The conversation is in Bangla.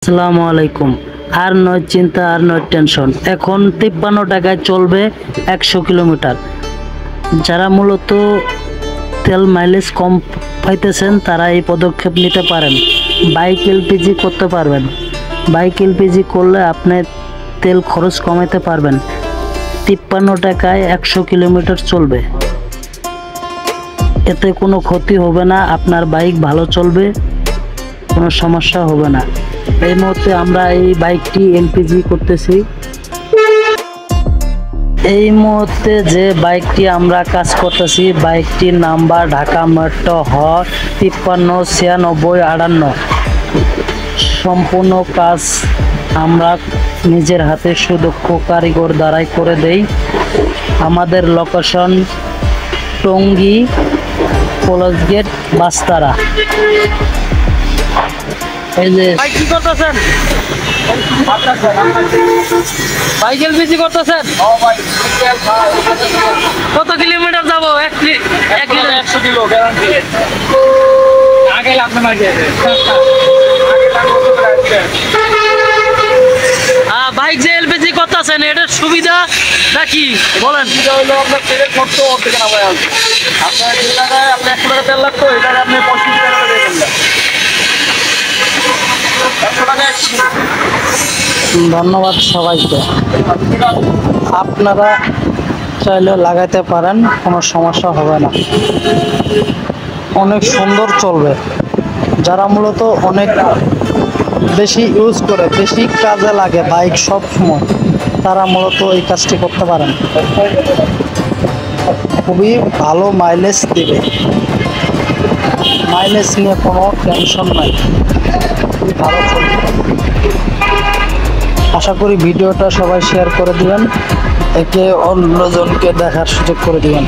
আসসালামু আলাইকুম। আর নয় চিন্তা আর নয় টেনশন, এখন 53 টাকায় চলবে 100 কিলোমিটার। যারা মূলত তেল মাইলেজ কম পাইতেছেন তারা এই পদক্ষেপ নিতে পারেন। বাইক এলপিজি করতে পারবেন। বাইক এলপিজি করলে আপনি তেল খরচ কমাতে পারবেন। 53 টাকায় 100 কিলোমিটার চলবে, এতে কোনো ক্ষতি হবে না, আপনার বাইক ভালো চলবে, কোনো সমস্যা হবে না। এই মুহূর্তে আমরা এই বাইকটি এলপিজি করতেছি। এই মুহূর্তে যে বাইকটি আমরা কাজ করতেছি, বাইকটির নাম্বার ঢাকা মেট্রো হ 539658। সম্পূর্ণ কাজ আমরা নিজের হাতে সুদক্ষ কারিগর দ্বারাই করে দেই। আমাদের লোকেশন টঙ্গী কলেজ গেট বাস্তারা। এই যে কি করতেছেন? বাইক এলপিজি করতেছেন? কত কিলোমিটার যাবো? 100 কিলো গ্যারান্টি। আগে লাগবে মাঝে বাইক যে এলপিজি করতেছেন এটার সুবিধা নাকি বলেন? হলো আপনার তেলের খরচ অর্ধেক নামায় আসবে। আপনার 2 টাকায় আপনি 100 টাকা তেল লাগতো, এটা আপনি 35 টাকা দিয়ে দেবেন। ধন্যবাদ সবাইকে। আপনারা চাইলে লাগাইতে পারেন, কোনো সমস্যা হবে না, অনেক সুন্দর চলবে। যারা মূলত অনেক বেশি ইউজ করে, বেশি কাজে লাগে বাইক সব সময়, তারা মূলত এই কাজটি করতে পারেন। খুবই ভালো মাইলেজ দেবে, মাইলেজ নিয়ে কোনো টেনশন নাই, খুবই ভালো চলবে। আশা করি ভিডিওটা সবাই শেয়ার করে দিবেন, একে অন্যজনকে দেখার সুযোগ করে দিবেন।